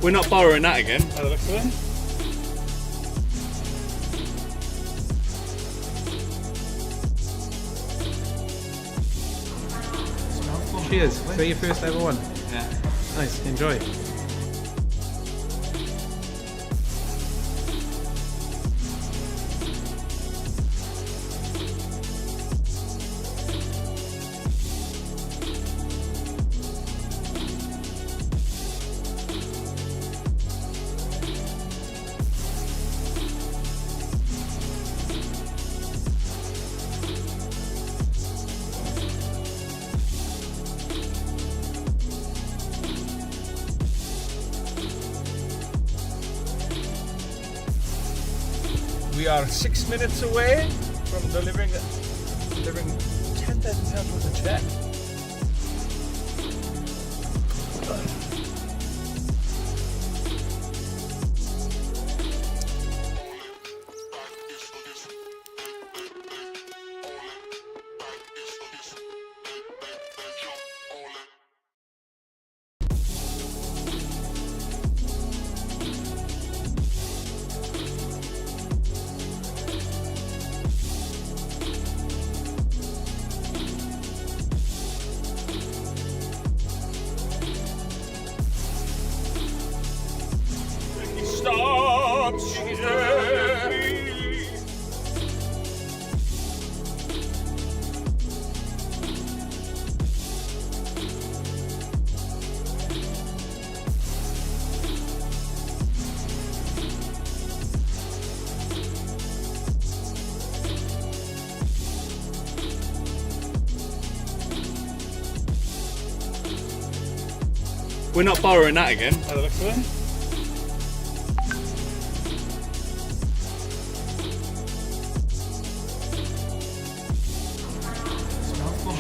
We're not borrowing that again, by the looks of it. Cheers. Is that your first ever one? Yeah. Nice. Enjoy. We are 6 minutes away from delivering £10,000 worth of check. Stop, We're not borrowing that again, by the looks of it.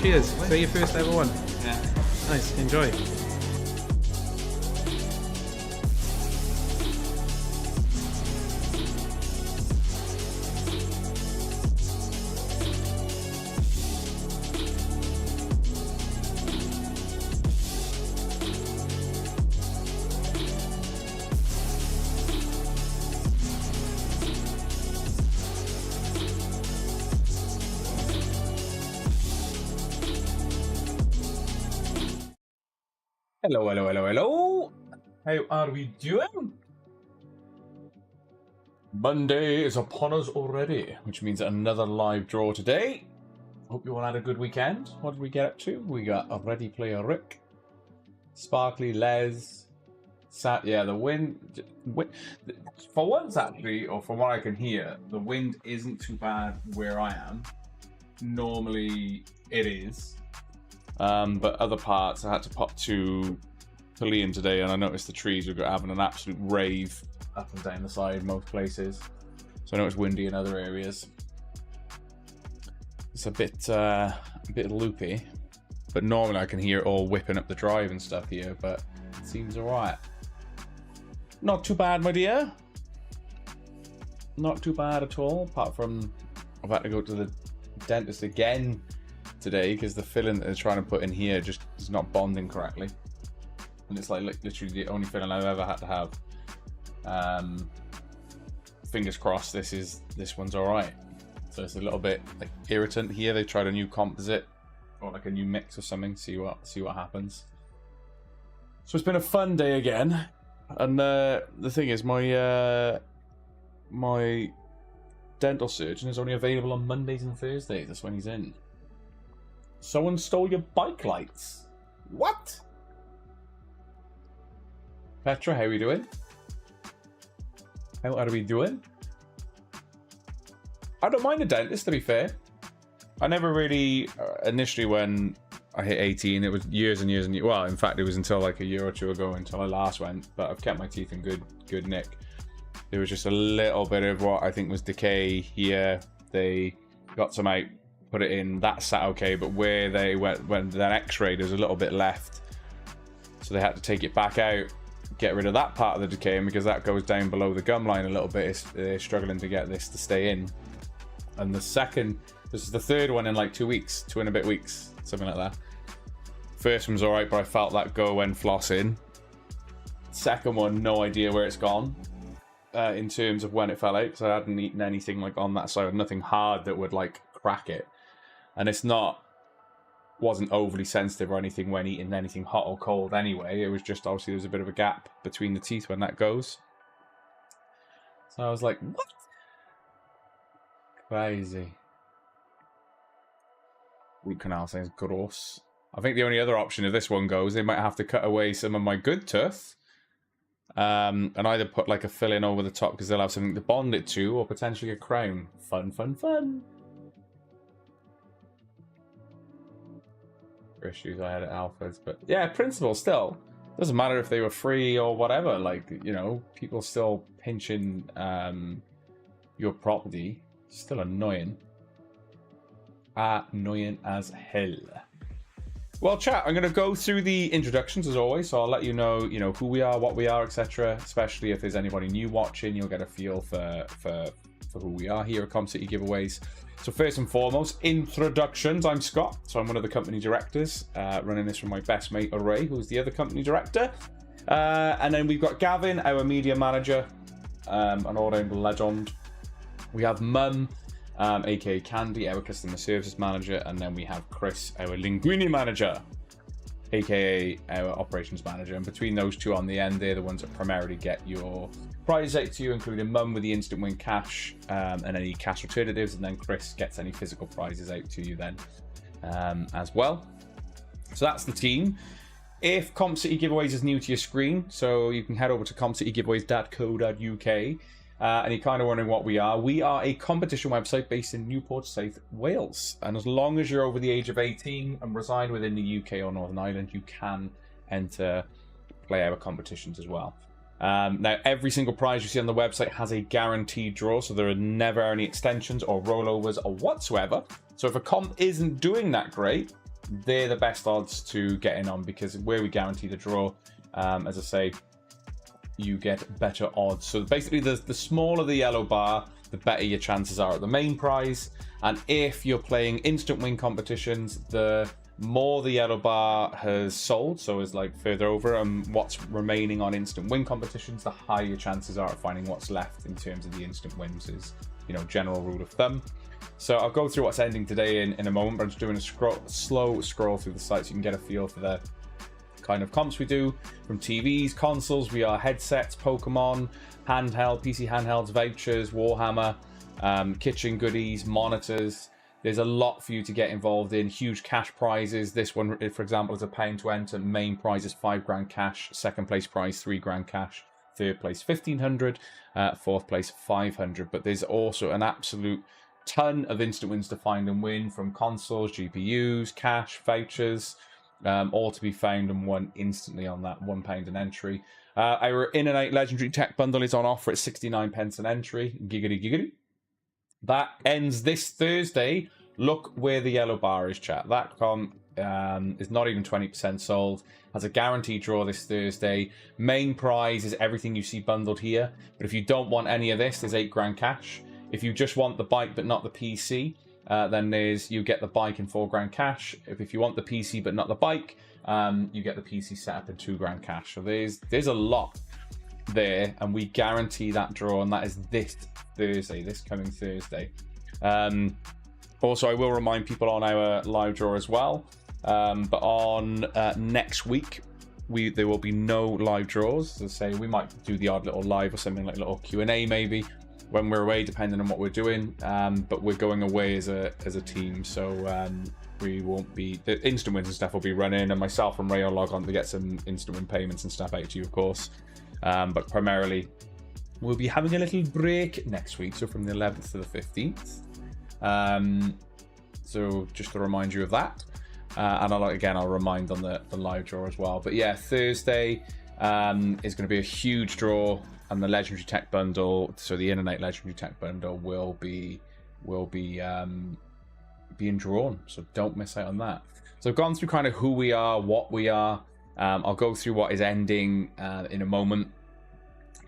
Cheers. Is that your first ever one? Yeah. Nice. Enjoy. Hello, hello, hello, hello. How are we doing? Monday is upon us already, which means another live draw today. Hope you all had a good weekend. What did we get up to? We got a Ready Player Rick, Sparkly Les, yeah, the wind. For once, actually, or from what I can hear, the wind isn't too bad where I am. Normally, it is. But other parts, I had to pop to Liam today, and I noticed the trees were having an absolute rave up and down the side most places. So I know it's windy in other areas. It's a bit loopy, but normally I can hear it all whipping up the drive and stuff here. But it seems alright. Not too bad, my dear. Not too bad at all. Apart from I've had to go to the dentist again today because the filling that they're trying to put in here just is not bonding correctly, and it's like literally the only filling I've ever had to have. Fingers crossed this one's all right. So it's a little bit like irritant here. They tried a new composite or like a new mix or something. See what happens. So it's been a fun day again, and the thing is my dental surgeon is only available on Mondays and Thursdays. That's when he's in. Someone stole your bike lights. What? Petra, how are we doing? How are we doing? I don't mind a dentist, to be fair. I never really, initially when I hit 18, it was years and years and years. Well, in fact, it was until like a year or two ago until I last went. But I've kept my teeth in good nick. There was just a little bit of what I think was decay here. They got some out, put it in, that sat okay, but where they went when that x-ray, there's a little bit left, so they had to take it back out, get rid of that part of the decay, and because that goes down below the gum line a little bit, they're struggling to get this to stay in. And this is the third one in like 2 weeks, 2 and a bit weeks, something like that. First one was alright, but I felt that go when flossing. second one, no idea where it's gone in terms of when it fell out, because I hadn't eaten anything like on that side, nothing hard that would like crack it, and wasn't overly sensitive or anything when eating anything hot or cold anyway. It was just obviously there's a bit of a gap between the teeth when that goes. So I was like, what? Crazy. Root canal sounds gross. I think the only other option if this one goes, they might have to cut away some of my good tooth. And either put like a fill-in over the top because they'll have something to bond it to, or potentially a crown. Fun, fun, fun. Issues I had at Alfred's, but yeah, principle still. Doesn't matter if they were free or whatever, like, you know, people still pinching your property. Still annoying. Annoying as hell. Well, chat, I'm going to go through the introductions as always, so I'll let you know, who we are, what we are, etc. Especially if there's anybody new watching, you'll get a feel for who we are here at ComCity Giveaways. So first and foremost, introductions. I'm Scott, so I'm one of the company directors, running this from my best mate, Array, who's the other company director. And then we've got Gavin, our media manager, an all-round legend. We have Mum, aka Candy, our customer services manager, and then we have Chris, our linguini manager, aka our operations manager. And between those two on the end, they're the ones that primarily get your prizes out to you, including Mum with the instant win cash and any cash alternatives, and then Chris gets any physical prizes out to you then as well. So that's the team. If ComCity Giveaways is new to your screen, so you can head over to comcitygiveaways.co.uk. And you're kind of wondering what we are. We are a competition website based in Newport, South Wales. And as long as you're over the age of 18 and reside within the UK or Northern Ireland, you can enter play our competitions as well. Now, every single prize you see on the website has a guaranteed draw, so there are never any extensions or rollovers or whatsoever. So if a comp isn't doing that great, they're the best odds to get in on, because where we guarantee the draw, as I say, you get better odds. So basically, the smaller the yellow bar, the better your chances are at the main prize. And if you're playing instant win competitions, the more the yellow bar has sold, so is like further over, and what's remaining on instant win competitions, the higher your chances are of finding what's left in terms of the instant wins, is, general rule of thumb. So I'll go through what's ending today in a moment, but I'm just doing a slow scroll through the site so you can get a feel for the kind of comps we do. From TVs, consoles, VR headsets, Pokemon, handheld, PC handhelds, vouchers, Warhammer, kitchen goodies, monitors. There's a lot for you to get involved in. Huge cash prizes. This one, for example, is £1 to enter. Main prize is £5 cash. Second place prize £3 cash. Third place £1,500. Fourth place £500. But there's also an absolute ton of instant wins to find and win, from consoles, GPUs, cash, vouchers, all to be found and won instantly on that £1 an entry. Our In and Out Legendary Tech Bundle is on offer at 69p an entry. Giggity giggity. That ends this Thursday. Look where the yellow bar is, chat. That comp is not even 20% sold. Has a guaranteed draw this Thursday. Main prize is everything you see bundled here. But if you don't want any of this, there's £8 cash. If you just want the bike but not the PC, then you get the bike and £4 cash. If you want the PC but not the bike, you get the PC setup and £2 cash. So there's a lot there, and we guarantee that draw, and that is this Thursday, this coming Thursday. Also, I will remind people on our live draw as well, but on next week there will be no live draws. As I say, we might do the odd little live or something, like a little Q&A maybe when we're away, depending on what we're doing, but we're going away as a team, so we won't be, the instant wins and stuff will be running, and myself and Ray will log on to get some instant win payments and stuff out to you, of course. But primarily, we'll be having a little break next week, so from the 11th to the 15th. So just to remind you of that. And I'll remind on the live draw as well. But yeah, Thursday is going to be a huge draw, and the Legendary Tech Bundle, so the In and Out Legendary Tech Bundle will be being drawn. So don't miss out on that. So I've gone through kind of who we are, what we are. I'll go through what is ending in a moment,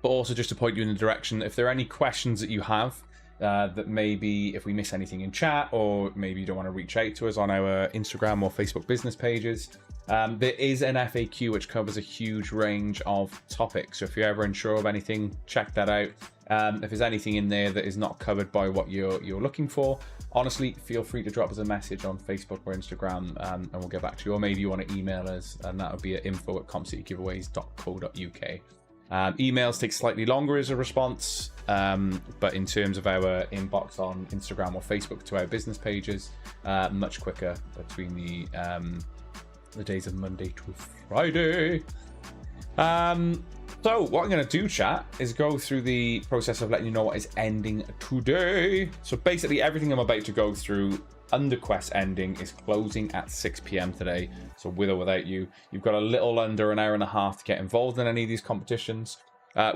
but also just to point you in the direction, if there are any questions that you have, that maybe if we miss anything in chat, or maybe you don't want to reach out to us on our Instagram or Facebook business pages, There is an FAQ which covers a huge range of topics. So if you're ever unsure of anything, check that out. If there's anything in there that is not covered by what you're looking for, honestly, feel free to drop us a message on Facebook or Instagram, and we'll get back to you. Or maybe you want to email us, and that would be at info@compcitygiveaways.co.uk. Emails take slightly longer as a response, but in terms of our inbox on Instagram or Facebook to our business pages, much quicker between the days of Monday to Friday. So what I'm going to do, chat, is go through the process of letting you know what is ending today. So basically everything I'm about to go through under quest ending is closing at 6 p.m. today. So with or without you, you've got a little under an hour and a half to get involved in any of these competitions.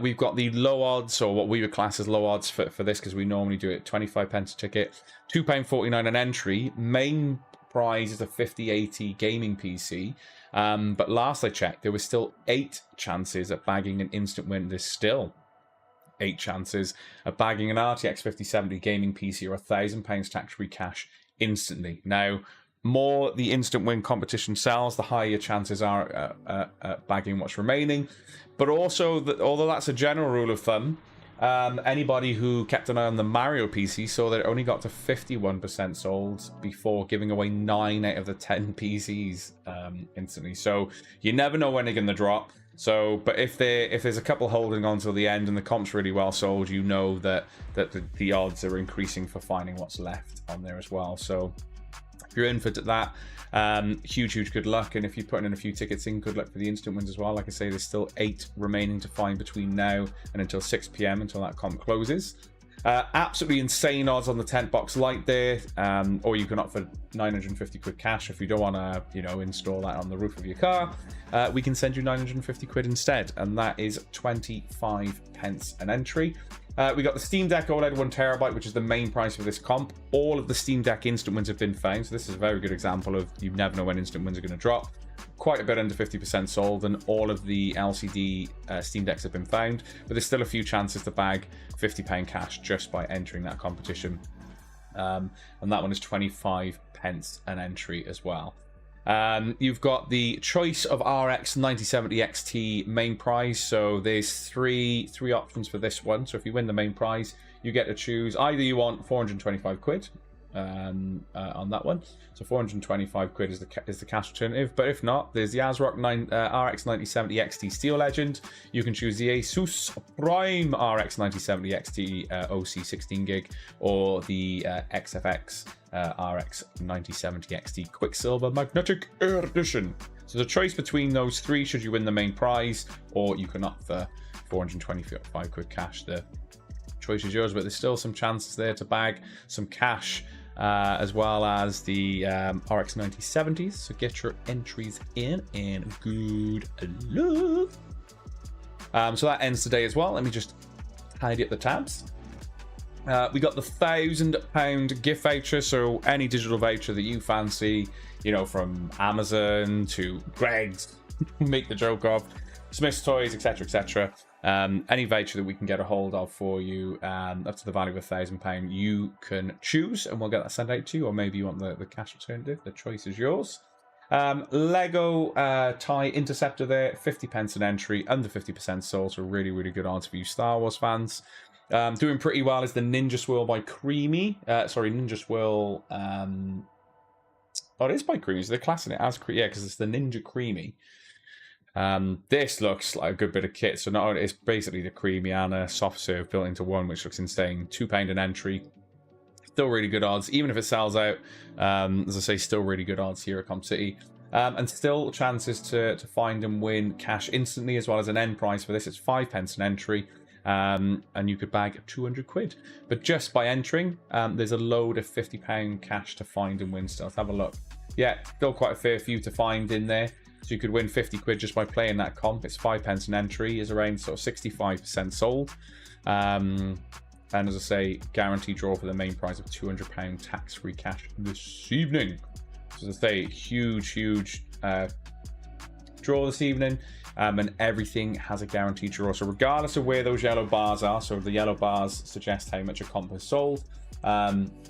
We've got the low odds, or what we would class as low odds for this, because we normally do it 25 pence a ticket, £2.49 an entry. Main prize is a 5080 gaming PC. But last I checked, there was still 8 chances at bagging an instant win. There's still 8 chances at bagging an RTX 5070 gaming PC or £1,000 tax-free cash instantly. Now, more the instant win competition sells, the higher your chances are at bagging what's remaining. But also, although that's a general rule of thumb, anybody who kept an eye on the Mario PC saw that it only got to 51% sold before giving away 9 out of the 10 PCs instantly. So you never know when they're going to drop. So, but if there's a couple holding on till the end and the comp's really well sold, you know that the odds are increasing for finding what's left on there as well. So if you're in for that, huge good luck. And if you're putting in a few tickets in, good luck for the instant wins as well. Like I say, there's still 8 remaining to find between now and until 6 p.m. until that comp closes. Absolutely insane odds on the tent box light there, or you can opt for 950 quid cash if you don't want to, install that on the roof of your car. We can send you 950 quid instead, and that is 25 pence an entry. We got the Steam Deck OLED 1TB, which is the main price for this comp. All of the Steam Deck instant wins have been found, so this is a very good example of you never know when instant wins are going to drop. Quite a bit under 50% sold, and all of the LCD Steam Decks have been found, but there's still a few chances to bag £50 cash just by entering that competition. And that one is 25 pence an entry as well. You've got the choice of RX 9070 XT main prize. So there's three options for this one. So if you win the main prize, you get to choose either you want 425 quid on that one. So 425 quid is the cash alternative. But if not, there's the ASRock RX 9070 XT Steel Legend. You can choose the Asus Prime RX 9070 XT OC 16 gig, or the XFX RX 9070 XT Quicksilver Magnetic Air Edition. So the choice between those 3 should you win the main prize, or you can opt for 425 quid cash. The choice is yours, but there's still some chances there to bag some cash, as well as the RX 9070s. So get your entries in, and good luck. So that ends today as well. Let me just tidy up the tabs. We got the £1,000 gift voucher. So any digital voucher that you fancy, from Amazon to Greggs, make the joke of, Smith's Toys, etc. Any voucher that we can get a hold of for you, up to the value of £1,000, you can choose, and we'll get that sent out to you. Or maybe you want the cash alternative. The choice is yours. Lego TIE Interceptor there, 50 pence an entry, under 50% sold. So really good odds for you Star Wars fans. Doing pretty well is the Ninja Swirl by Creamy. Ninja Swirl. It is by Creamy. So they're classing it as Creamy. Yeah, because it's the Ninja Creamy. This looks like a good bit of kit. So not only it's basically the Creamy and a soft serve built into one, which looks insane. £2 an entry. Still really good odds, even if it sells out. As I say, still really good odds here at Comp City. And still chances to find and win cash instantly, as well as an end price for this. It's 5 pence an entry. And you could bag 200 quid. But just by entering, there's a load of £50 cash to find and win still. Let's have a look. Yeah, still quite a fair few to find in there. So you could win 50 quid just by playing that comp. It's 5 pence an entry, is around sort of 65% sold. And as I say, guaranteed draw for the main prize of £200 tax-free cash this evening. So as I say, huge draw this evening. And everything has a guaranteed draw. So regardless of where those yellow bars are, so the yellow bars suggest how much a comp has sold.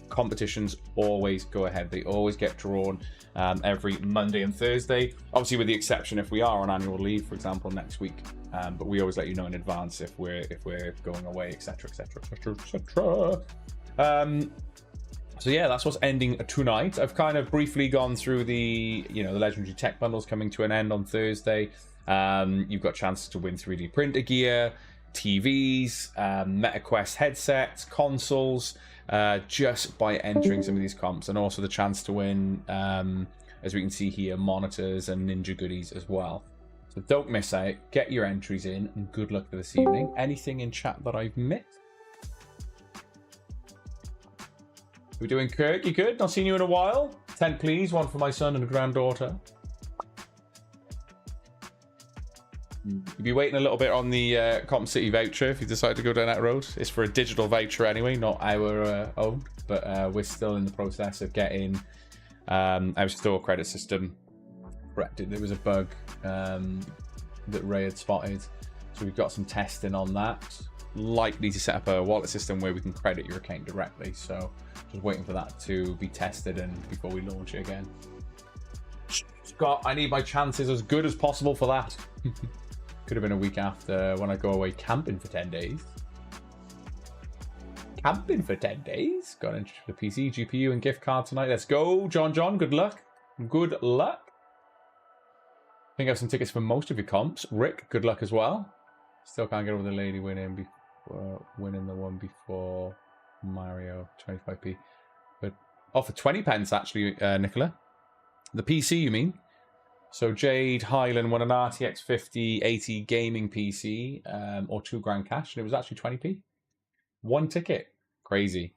Competitions always go ahead. They always get drawn every Monday and Thursday. Obviously, with the exception if we are on annual leave, for example, next week. But we always let you know in advance if we're going away, etc., etc., etc., etc. So yeah, that's what's ending tonight. I've kind of briefly gone through the legendary tech bundles coming to an end on Thursday. You've got chances to win 3D printer gear, TVs, MetaQuest headsets, consoles, just by entering some of these comps, and also the chance to win, as we can see here, monitors and Ninja goodies as well. So don't miss out. Get your entries in, and good luck for this evening. Anything in chat that I've missed? We're doing Kirk, you good? Not seen you in a while. 10 please, one for my son and granddaughter. You'll be waiting a little bit on the Comp City voucher if you decide to go down that road. It's for a digital voucher anyway, not our own. But we're still in the process of getting our store credit system corrected. There was a bug that Ray had spotted. So we've got some testing on that. Likely to set up a wallet system where we can credit your account directly. So just waiting for that to be tested and before we launch it again. Scott, I need my chances as good as possible for that. Could have been a week after when I go away camping for 10 days. Camping for 10 days? Got an interest for the PC, GPU, and gift card tonight. Let's go, John. Good luck. Good luck. I think I have some tickets for most of your comps. Rick, good luck as well. Still can't get over the lady winning the one before Mario, 25p. But for 20 pence actually, Nicola. The PC, you mean? So Jade Highland won an RTX 5080 gaming PC, or £2 cash, and it was actually 20p. One ticket. Crazy.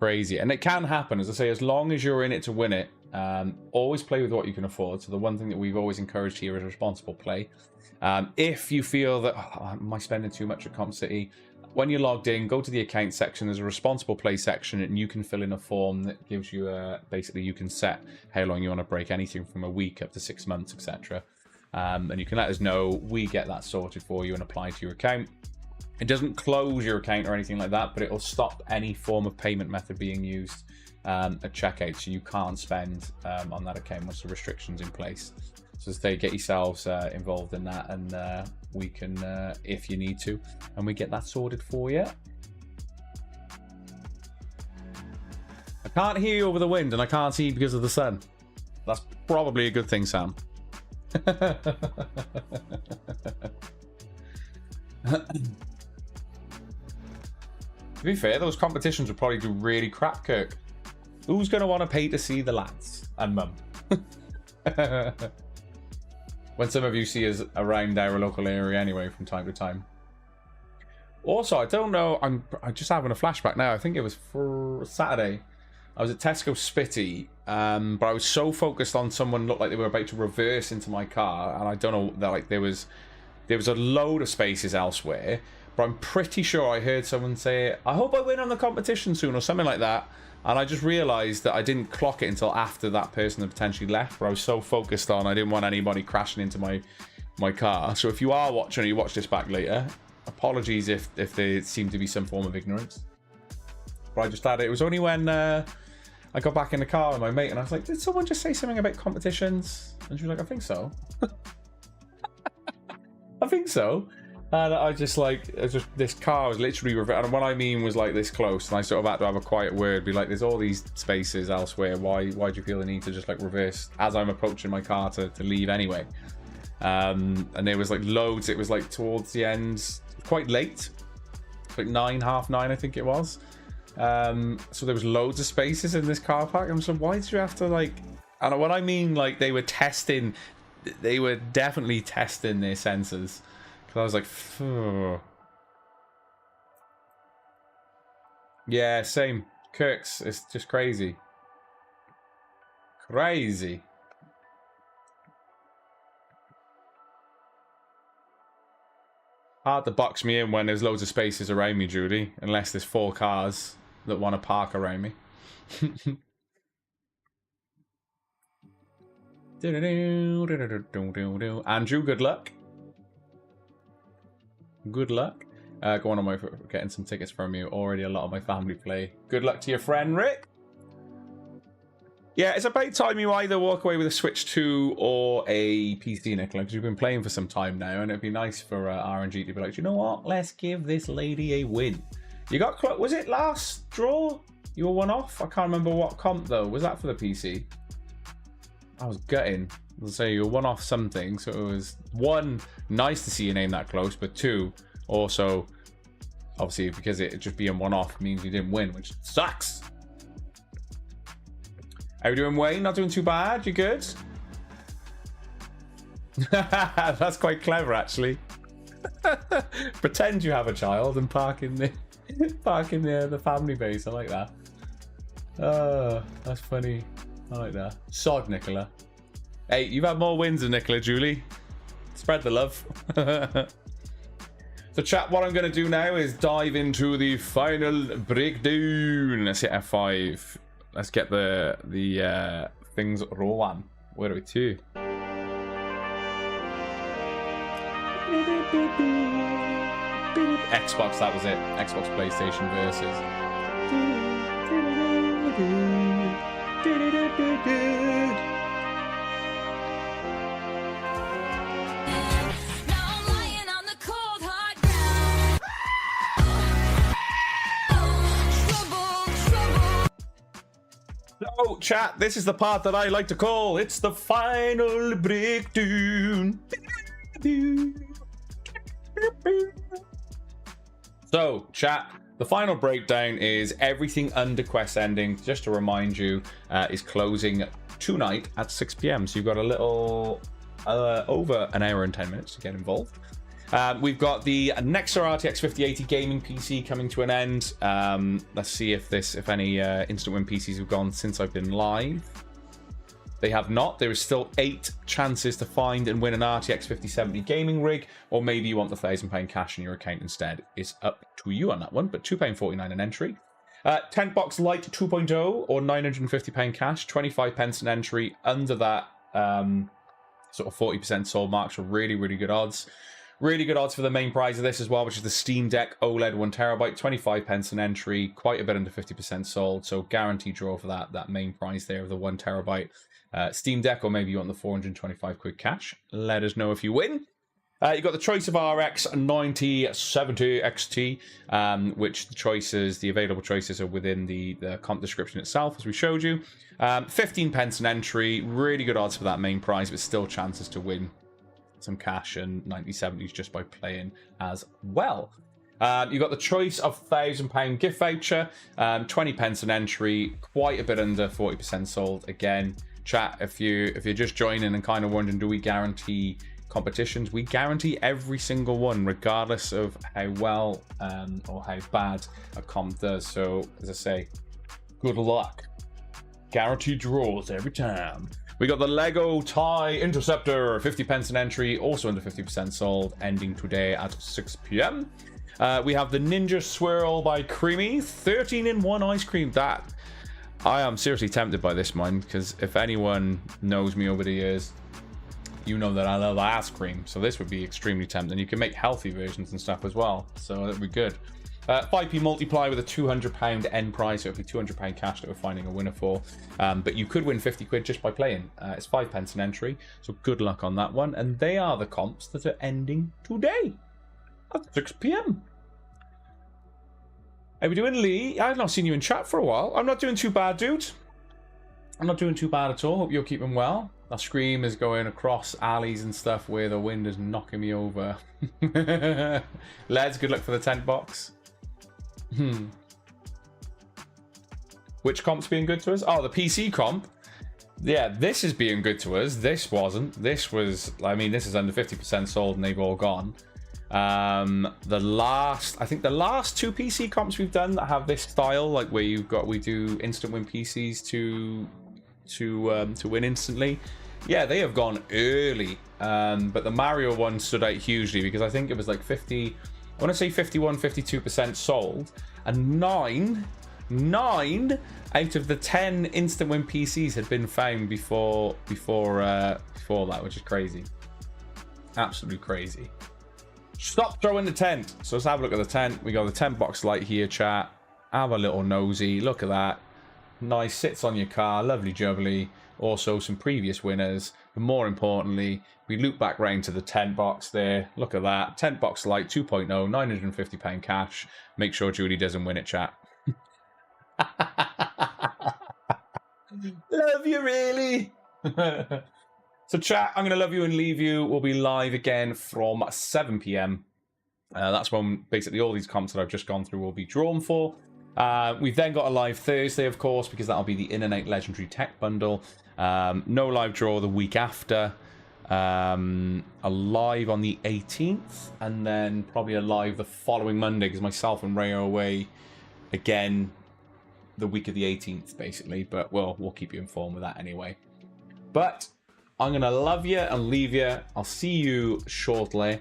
And it can happen, as I say, as long as you're in it to win it. Always play with what you can afford. So the one thing that we've always encouraged here is responsible play. If you feel that, am I spending too much at Comp City? When you're logged in, go to the account section. There's a responsible play section, and you can fill in a form that gives you basically you can set how long you want to break, anything from a week up to 6 months, etc. And you can let us know. We get that sorted for you and apply to your account. It doesn't close your account or anything like that, but it'll stop any form of payment method being used at checkout, so you can't spend on that account once the restrictions in place. So as they get yourselves involved in that, and we can, if you need to, and we get that sorted for you. I can't hear you over the wind, and I can't see you because of the sun. That's probably a good thing, Sam. To be fair, those competitions would probably do really crap, Kirk. Who's going to want to pay to see the lads and mum? When some of you see us around our local area anyway from time to time. Also, I don't know, I'm just having a flashback now. I think it was for Saturday. I was at Tesco Spitty, but I was so focused on someone looked like they were about to reverse into my car, and I don't know, that like there was a load of spaces elsewhere. But I'm pretty sure I heard someone say, I hope I win on the competition soon, or something like that. And I just realised that I didn't clock it until after that person had potentially left. But I was so focused on, I didn't want anybody crashing into my car. So if you are watching or you watch this back later, apologies if there seemed to be some form of ignorance. But I just had it. It was only when I got back in the car with my mate, and I was like, did someone just say something about competitions? And she was like, I think so. I think so. And I just like, this car was literally, and what I mean was like this close, and I sort of had to have a quiet word, be like, there's all these spaces elsewhere, why do you feel the need to just like reverse as I'm approaching my car to leave anyway? And there was like loads, it was like towards the end, quite late, like 9, half 9 I think it was. So there was loads of spaces in this car park, and so why did you have to like, and what I mean, like they were definitely testing their sensors. Because I was like, phew. Yeah, same. Kirk's, it's just crazy. Crazy. Hard to box me in when there's loads of spaces around me, Judy. Unless there's 4 cars that want to park around me. Andrew, good luck. Good luck. Going on my getting some tickets from you. Already a lot of my family play. Good luck to your friend, Rick. Yeah, it's about time you either walk away with a Switch 2 or a PC, Nicola, because you've been playing for some time now, and it'd be nice for RNG to be like, you know what? Let's give this lady a win. You got was it last draw? You were one off? I can't remember what comp though. Was that for the PC? I was gutting. I'll say you were one off something, so it was one, nice to see your name that close, but two, also obviously because it just being one off means you didn't win, which sucks. How you doing, Wayne? Not doing too bad? You good? That's quite clever, actually. Pretend you have a child and park in the family base. I like that. Oh, that's funny. I like that. Sod, Nicola. Hey, you've had more wins than Nicola, Julie. Spread the love. So, chat, what I'm going to do now is dive into the final breakdown. Let's hit F5. Let's get the things rolling. Where are we to? Xbox, that was it. Xbox, PlayStation versus. So, chat, this is the part that I like to call, it's the final breakdown. So, chat, the final breakdown is everything under Quest Ending, just to remind you, is closing tonight at 6 p.m. So you've got a little over an hour and 10 minutes to get involved. We've got the Nexar RTX 5080 gaming PC coming to an end. Let's see if any instant win PCs have gone since I've been live. They have not. There is still 8 chances to find and win an RTX 5070 gaming rig, or maybe you want the £1,000 cash in your account instead. It's up to you on that one, but £2.49 an entry. Tent Box Lite 2.0 or £950 cash, 25 pence an entry. Under that sort of 40% sold mark, so really, really good odds. Really good odds for the main prize of this as well, which is the Steam Deck OLED 1TB, 25 pence an entry, quite a bit under 50% sold, so guaranteed draw for that main prize there of the 1TB Steam Deck, or maybe you want the 425 quid cash. Let us know if you win. You've got the choice of RX 9070 XT, which the available choices are within the comp description itself, as we showed you. 15 pence an entry, really good odds for that main prize, but still chances to win some cash and 9070s just by playing as well. You've got the choice of £1,000 gift voucher, 20 pence an entry, quite a bit under 40% sold. Again, chat, if you're just joining and kind of wondering, do we guarantee competitions? We guarantee every single one, regardless of how well or how bad a comp does. So, as I say, good luck. Guaranteed draws every time. We got the Lego TIE Interceptor, 50 pence an entry, also under 50% sold, ending today at 6 p.m. We have the Ninja Swirl by Creamy, 13-in-1 ice cream. That, I am seriously tempted by this one, because if anyone knows me over the years, you know that I love ice cream, so this would be extremely tempting. You can make healthy versions and stuff as well, so that would be good. 5p multiply with a £200 end prize, so it'll be £200 cash that we're finding a winner for. But you could win 50 quid just by playing. It's 5 pence an entry, so good luck on that one. And they are the comps that are ending today at 6 p.m. How we doing, Lee? I've not seen you in chat for a while. I'm not doing too bad, dude. I'm not doing too bad at all. Hope you're keeping well. That scream is going across alleys and stuff where the wind is knocking me over. Lads, good luck for the tent box. Which comp's being good to us? Oh, the PC comp. Yeah, this is being good to us. This wasn't. This was, I mean, this is under 50% sold and they've all gone. I think the last 2 PC comps we've done that have this style, like where we do instant win PCs to win instantly. Yeah, they have gone early. But the Mario one stood out hugely because I think it was like 50, I want to say 51, 52% sold, and 9 out of the 10 instant win PCs had been found before that, which is crazy. Absolutely crazy. Stop throwing the tent. So let's have a look at the tent. We got the tent box light here, chat. Have a little nosy. Look at that. Nice. Sits on your car. Lovely jubbly. Also some previous winners. But more importantly, we loop back round to the tent box there. Look at that. Tent box light 2.0. £950 cash. Make sure Judy doesn't win it, chat. Love you, really. So chat, I'm going to love you and leave you. We'll be live again from 7 p.m. That's when basically all these comps that I've just gone through will be drawn for. We've then got a live Thursday, of course, because that'll be the In-N-Out Legendary Tech Bundle. No live draw the week after. A live on the 18th, and then probably a live the following Monday, because myself and Ray are away again the week of the 18th, basically. But we'll keep you informed with that anyway. But I'm going to love you and leave you. I'll see you shortly.